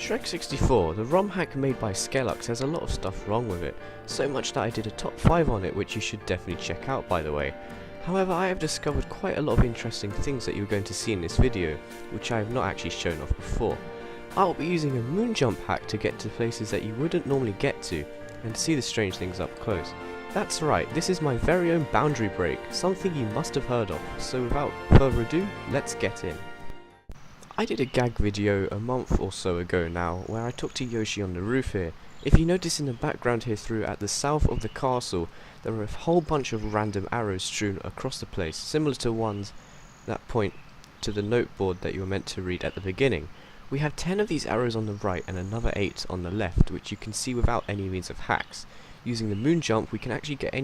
Shrek 64, the ROM hack made by SKELUX, has a lot of stuff wrong with it, so much that I did a top 5 on it, which you should definitely check out, by the way. However, I have discovered quite a lot of interesting things that you're going to see in this video, which I have not actually shown off before. I'll be using a moon jump hack to get to places that you wouldn't normally get to, and see the strange things up close. That's right, this is my very own boundary break, something you must have heard of, so without further ado, let's get in. I did a gag video a month or so ago now, where I talked to Yoshi on the roof here. If you notice in the background here through at the south of the castle, there are a whole bunch of random arrows strewn across the place, similar to ones that point to the noteboard that you were meant to read at the beginning. We have 10 of these arrows on the right and another 8 on the left, which you can see without any means of hacks. Using the moon jump, we can actually get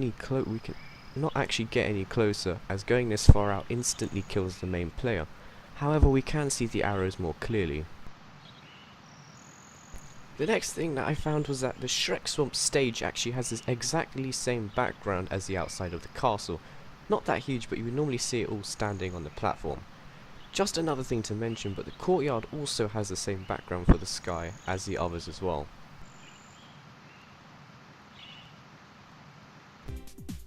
not actually get any closer, as going this far out instantly kills the main player. However, we can see the arrows more clearly. The next thing that I found was that the Shrek Swamp stage actually has this exactly same background as the outside of the castle. Not that huge, but you would normally see it all standing on the platform. Just another thing to mention, but the courtyard also has the same background for the sky as the others as well.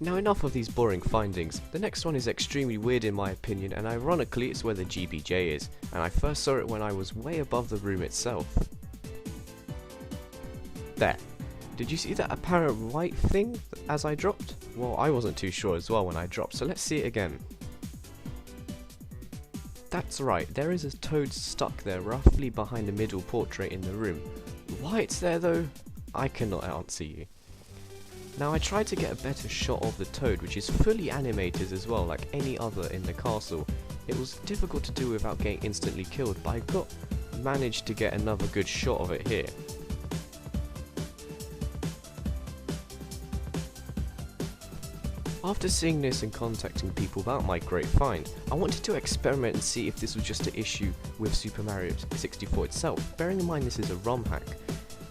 Now enough of these boring findings. The next one is extremely weird in my opinion, and ironically it's where the GBJ is, and I first saw it when I was way above the room itself. There. Did you see that apparent white thing as I dropped? Well, I wasn't too sure as well when I dropped, so let's see it again. That's right, there is a toad stuck there roughly behind the middle portrait in the room. Why it's there though, I cannot answer you. Now I tried to get a better shot of the toad, which is fully animated as well, like any other in the castle. It was difficult to do without getting instantly killed, but I managed to get another good shot of it here. After seeing this and contacting people about my great find, I wanted to experiment and see if this was just an issue with Super Mario 64 itself, bearing in mind this is a ROM hack.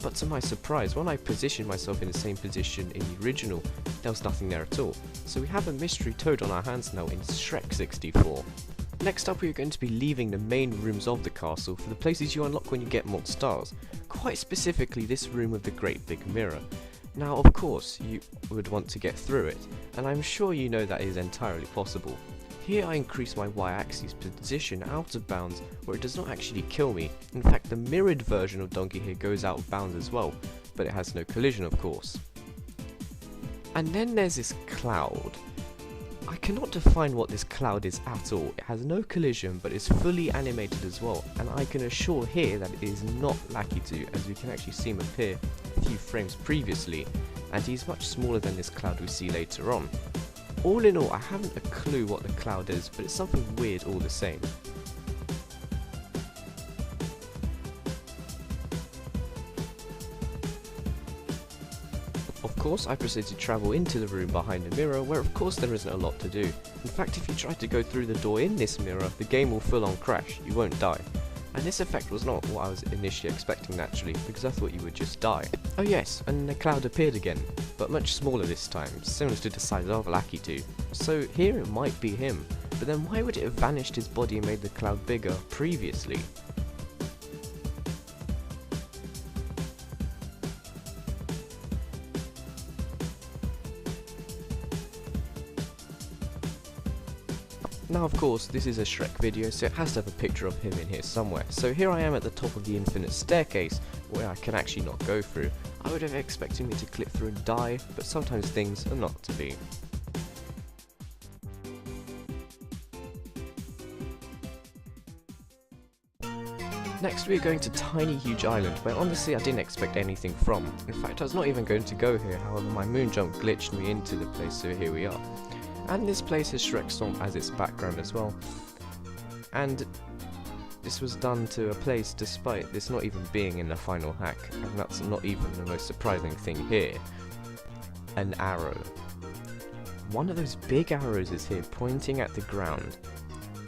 But to my surprise, when I positioned myself in the same position in the original, there was nothing there at all. So we have a mystery toad on our hands now in Shrek 64. Next up, we are going to be leaving the main rooms of the castle for the places you unlock when you get more stars. Quite specifically this room with the great big mirror. Now of course, you would want to get through it, and I'm sure you know that is entirely possible. Here I increase my y-axis position out of bounds, where it does not actually kill me. In fact, the mirrored version of Donkey here goes out of bounds as well, but it has no collision of course. And then there's this cloud. I cannot define what this cloud is at all. It has no collision, but is fully animated as well, and I can assure here that it is not Lakitu, as we can actually see him appear a few frames previously, and he's much smaller than this cloud we see later on. All in all, I haven't a clue what the cloud is, but it's something weird all the same. Of course, I proceed to travel into the room behind the mirror, where of course there isn't a lot to do. In fact, if you try to go through the door in this mirror, the game will full on crash, you won't die. And this effect was not what I was initially expecting naturally, because I thought you would just die. Oh yes, and the cloud appeared again, but much smaller this time, similar to the size of Lakitu. So here it might be him, but then why would it have vanished his body and made the cloud bigger previously? Now of course, this is a Shrek video, so it has to have a picture of him in here somewhere. So here I am at the top of the infinite staircase, where I can actually not go through. I would have expected me to clip through and die, but sometimes things are not to be. Next we are going to Tiny Huge Island, where honestly I didn't expect anything from. In fact, I was not even going to go here, however my moon jump glitched me into the place, so here we are. And this place has Shrek Swamp as its background as well. And this was done to a place despite this not even being in the final hack, and that's not even the most surprising thing here. An arrow. One of those big arrows is here pointing at the ground.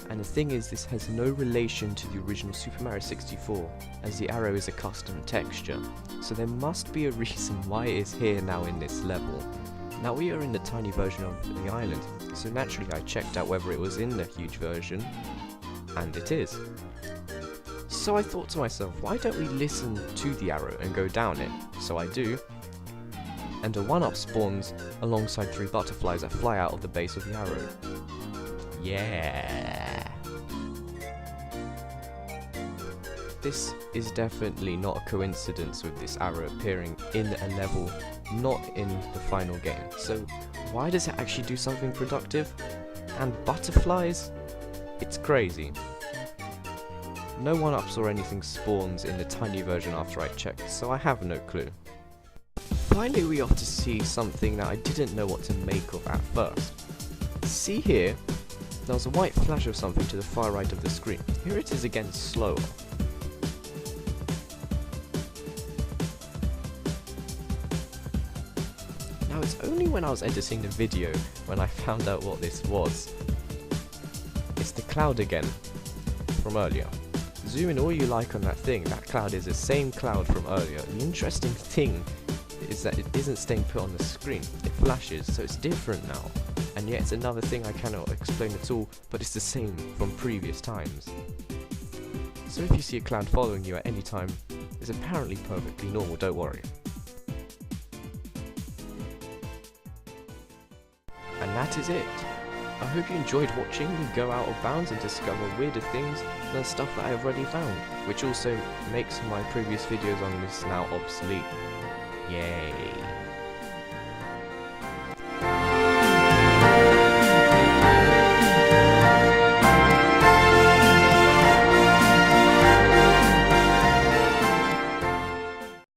And the thing is, this has no relation to the original Super Mario 64, as the arrow is a custom texture. So there must be a reason why it is here now in this level. Now we are in the tiny version of the island, so naturally I checked out whether it was in the huge version, and it is. So I thought to myself, why don't we listen to the arrow and go down it? So I do, and a 1-up spawns alongside 3 butterflies that fly out of the base of the arrow. Yeah! This is definitely not a coincidence with this arrow appearing in a level, not in the final game. So why does it actually do something productive? And butterflies? It's crazy. No 1-ups or anything spawns in the tiny version after I checked, so I have no clue. Finally we off to see something that I didn't know what to make of at first. See here, there was a white flash of something to the far right of the screen. Here it is again slower. Now it's only when I was editing the video when I found out what this was. It's the cloud again, from earlier. Zoom in all you like on that thing, that cloud is the same cloud from earlier. The interesting thing is that it isn't staying put on the screen, it flashes, so it's different now. And yet it's another thing I cannot explain at all, but it's the same from previous times. So if you see a cloud following you at any time, it's apparently perfectly normal, don't worry. And that is it. I hope you enjoyed watching me go out of bounds and discover weirder things than stuff that I have already found, which also makes my previous videos on this now obsolete. Yay.